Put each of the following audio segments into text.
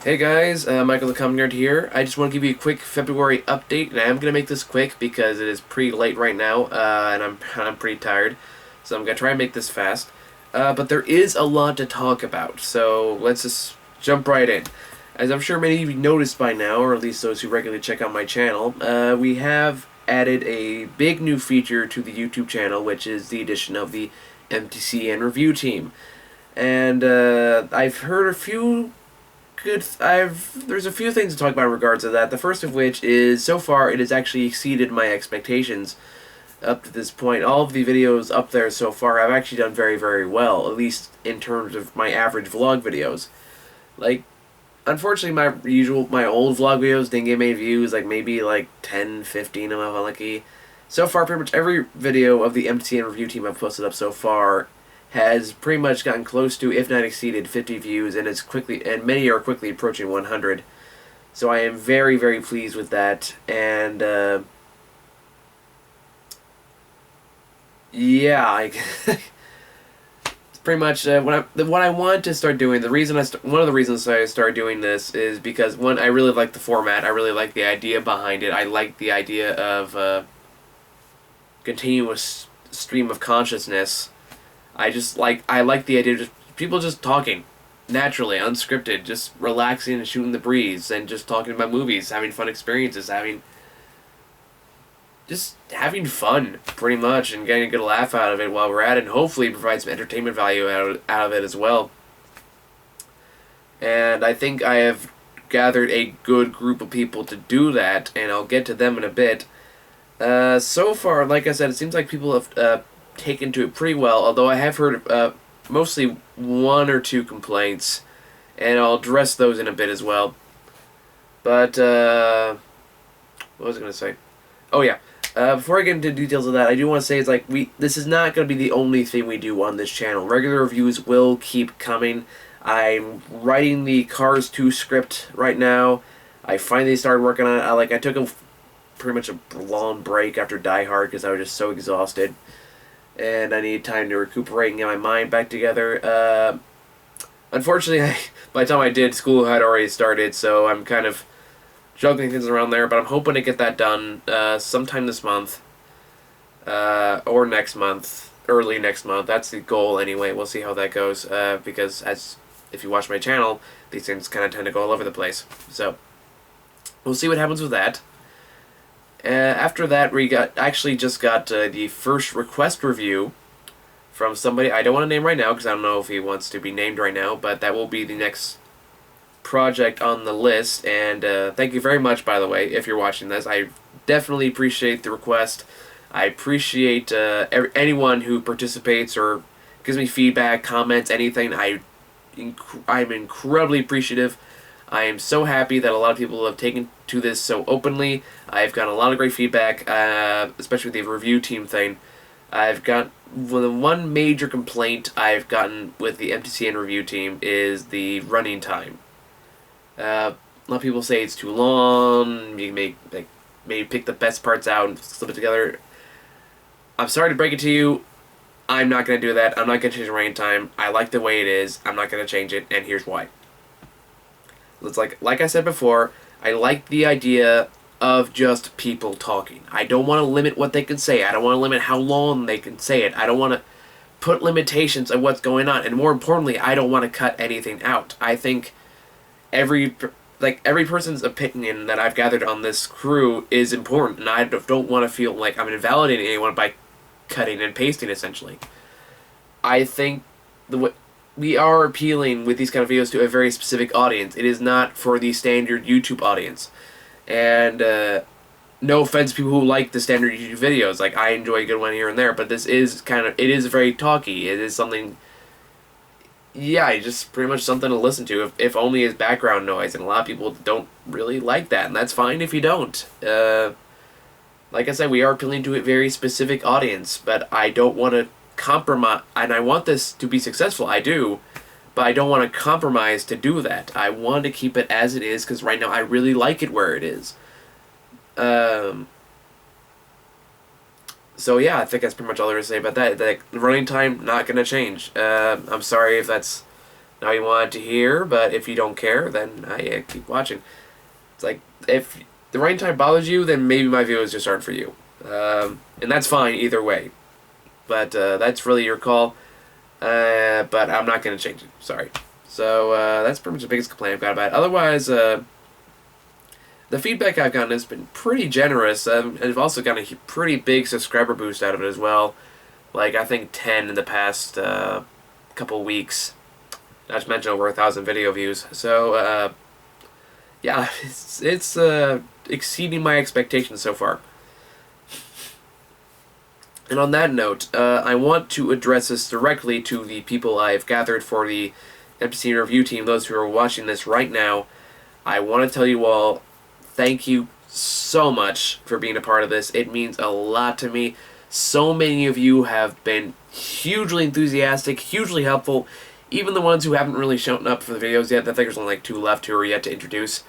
Hey guys, Michael the Common Nerd here. I just want to give you a quick February update, and I am going to make this quick because it is pretty late right now, and I'm pretty tired, so I'm going to try and make this fast. But there is a lot to talk about, so let's just jump right in. As I'm sure many of you noticed by now, or at least those who regularly check out my channel, we have added a big new feature to the YouTube channel, which is the addition of the MTCN review team. And I've heard a few there's a few things to talk about in regards to that. The first of which is, so far it has actually exceeded my expectations up to this point. All of the videos up there so far have actually done very, very well, at least in terms of my average vlog videos. Like, unfortunately, my old vlog videos didn't get many views, like maybe like 10, 15 of them if I'm lucky. So far, pretty much every video of the MTCN review team I've posted up so far has pretty much gotten close to, if not exceeded, 50 views, and many are quickly approaching 100. So I am very, very pleased with that, and yeah, it's pretty much what I want to start doing. One of the reasons I started doing this is because, one, I really like the format. I really like the idea behind it. I like the idea of continuous stream of consciousness. I like the idea of just people just talking naturally, unscripted, just relaxing and shooting the breeze and just talking about movies, having fun experiences, having fun pretty much, and getting a good laugh out of it while we're at it, and hopefully provide some entertainment value out of it as well. And I think I have gathered a good group of people to do that, and I'll get to them in a bit. So far, like I said, it seems like people have taken to it pretty well, although I have heard mostly one or two complaints, and I'll address those in a bit as well. But, what was I going to say? Oh yeah, before I get into details of that, I do want to say this is not going to be the only thing we do on this channel. Regular reviews will keep coming. I'm writing the Cars 2 script right now. I finally started working on it. I took pretty much a long break after Die Hard because I was just so exhausted, and I needed time to recuperate and get my mind back together. Unfortunately, by the time I did, school had already started, so I'm kind of juggling things around there, but I'm hoping to get that done sometime this month, or next month, early next month. That's the goal anyway. We'll see how that goes, because if you watch my channel, these things kind of tend to go all over the place. So, we'll see what happens with that. After that, we just got the first request review from somebody I don't want to name right now because I don't know if he wants to be named right now, but that will be the next project on the list. And thank you very much, by the way, if you're watching this. I definitely appreciate the request. I appreciate anyone who participates or gives me feedback, comments, anything. I'm incredibly appreciative. I am so happy that a lot of people have taken to this so openly. I've gotten a lot of great feedback, especially with the review team thing. I've got one major complaint I've gotten with the MTCN review team is the running time. A lot of people say it's too long. You may maybe pick the best parts out and slip it together. I'm sorry to break it to you. I'm not going to do that. I'm not going to change the running time. I like the way it is. I'm not going to change it, and here's why. It's like I said before, I like the idea of just people talking. I don't want to limit what they can say. I don't want to limit how long they can say it. I don't want to put limitations on what's going on. And more importantly, I don't want to cut anything out. I think every person's opinion that I've gathered on this crew is important, and I don't want to feel like I'm invalidating anyone by cutting and pasting, essentially. I think we are appealing with these kind of videos to a very specific audience. It is not for the standard YouTube audience. And no offense to people who like the standard YouTube videos. Like, I enjoy a good one here and there, but this is it is very talky. It is something, yeah, just pretty much something to listen to, if only as background noise. And a lot of people don't really like that, and that's fine if you don't. Like I said, we are appealing to a very specific audience, but I don't want to compromise, and I want this to be successful, I do, but I don't want to compromise to do that. I want to keep it as it is, because right now I really like it where it is. So yeah, I think that's pretty much all there is to say about that. The running time, not going to change. I'm sorry if that's Now you wanted to hear, but if you don't care, then keep watching. It's like, if the writing time bothers you, then maybe my videos just aren't for you. And that's fine either way. But that's really your call. But I'm not going to change it. Sorry. So that's pretty much the biggest complaint I've got about it. Otherwise, the feedback I've gotten has been pretty generous. I've also gotten a pretty big subscriber boost out of it as well. Like, I think 10 in the past couple weeks. Not to mention over 1,000 video views. So, yeah, it's exceeding my expectations so far. And on that note, I want to address this directly to the people I've gathered for the MTCN review team, those who are watching this right now. I want to tell you all, thank you so much for being a part of this. It means a lot to me. So many of you have been hugely enthusiastic, hugely helpful. Even the ones who haven't really shown up for the videos yet. I think there's only like 2 left who are yet to introduce.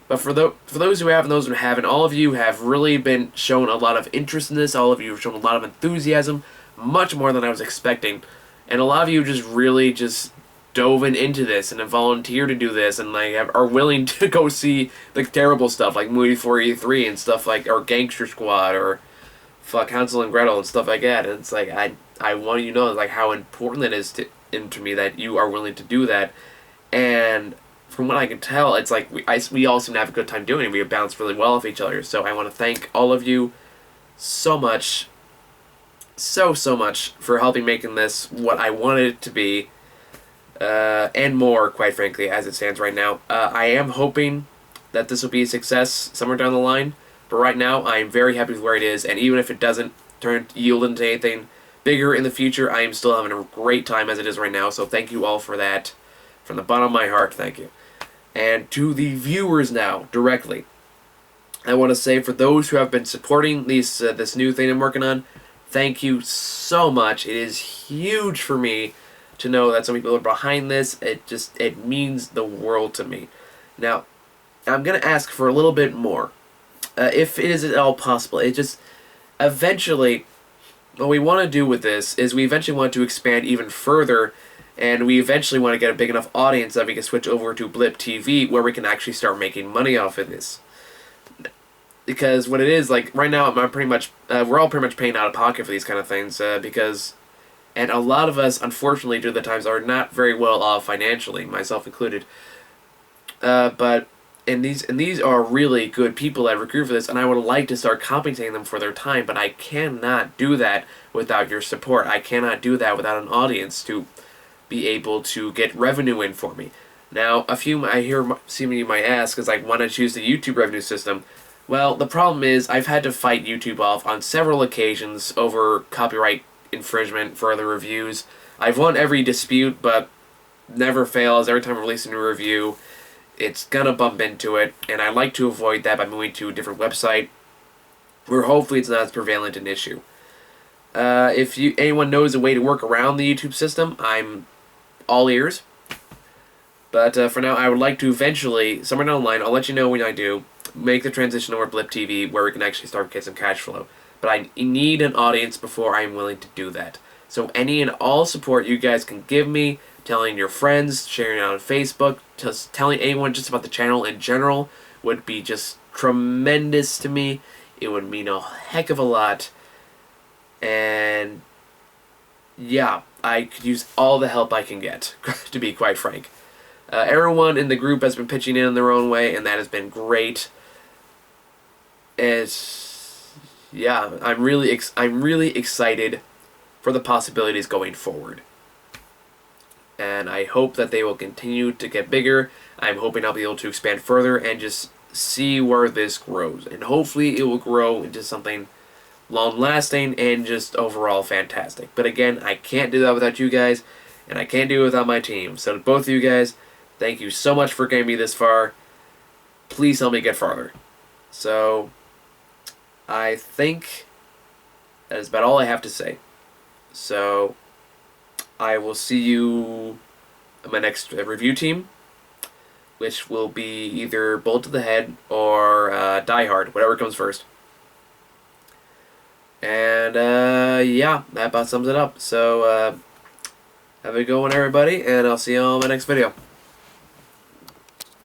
But for those who have and those who haven't, all of you have really been shown a lot of interest in this. All of you have shown a lot of enthusiasm, much more than I was expecting. And a lot of you just really just dove into this and have volunteered to do this and like are willing to go see like terrible stuff like Movie 483 and stuff like, or Gangster Squad or fuck Hansel and Gretel and stuff like that. And it's like, I want you to know like how important it is to me that you are willing to do that. And from what I can tell, it's like we all seem to have a good time doing it. We bounce really well off each other. So I want to thank all of you so much, so much for helping making this what I wanted it to be, and more, quite frankly, as it stands right now. I am hoping that this will be a success somewhere down the line, but right now I'm very happy with where it is, and even if it doesn't yield into anything bigger in the future, I am still having a great time as it is right now, so thank you all for that. From the bottom of my heart, thank you. And to the viewers now, directly, I want to say for those who have been supporting this new thing I'm working on, thank you so much. It is huge for me to know that some people are behind this. It means the world to me. Now, I'm going to ask for a little bit more, if it is at all possible. It just, eventually, what we want to do with this is we eventually want to expand even further. And we eventually want to get a big enough audience that we can switch over to Blip TV, where we can actually start making money off of this. Because what it is, like, right now, we're all pretty much paying out of pocket for these kind of things, and a lot of us, unfortunately, due to the times, are not very well off financially, myself included. And these are really good people that recruit for this, and I would like to start compensating them for their time, but I cannot do that without your support. I cannot do that without an audience to be able to get revenue in for me. Now, I hear some of you might ask is like, why not choose the YouTube revenue system? Well, the problem is I've had to fight YouTube off on several occasions over copyright infringement for other reviews. I've won every dispute, but never fails. Every time I release a new review, it's gonna bump into it, and I like to avoid that by moving to a different website where hopefully it's not as prevalent an issue. If anyone knows a way to work around the YouTube system, I'm all ears. But for now, I would like to eventually, somewhere down the line, I'll let you know when I do, make the transition over to Blip TV where we can actually start getting some cash flow. But I need an audience before I'm willing to do that. So any and all support you guys can give me, telling your friends, sharing it on Facebook, just telling anyone just about the channel in general would be just tremendous to me. It would mean a heck of a lot. And yeah, I could use all the help I can get, to be quite frank. Everyone in the group has been pitching in their own way, and that has been great. Yeah, I'm really excited for the possibilities going forward. And I hope that they will continue to get bigger. I'm hoping I'll be able to expand further and just see where this grows. And hopefully it will grow into something long-lasting and just overall fantastic. But again, I can't do that without you guys, and I can't do it without my team. So to both of you guys, thank you so much for getting me this far. Please help me get farther. So I think that is about all I have to say. So I will see you in my next review team, which will be either Bullet to the Head or Die Hard, whatever comes first. And yeah, that about sums it up. So Have a good one, everybody, and I'll see you all in my next video.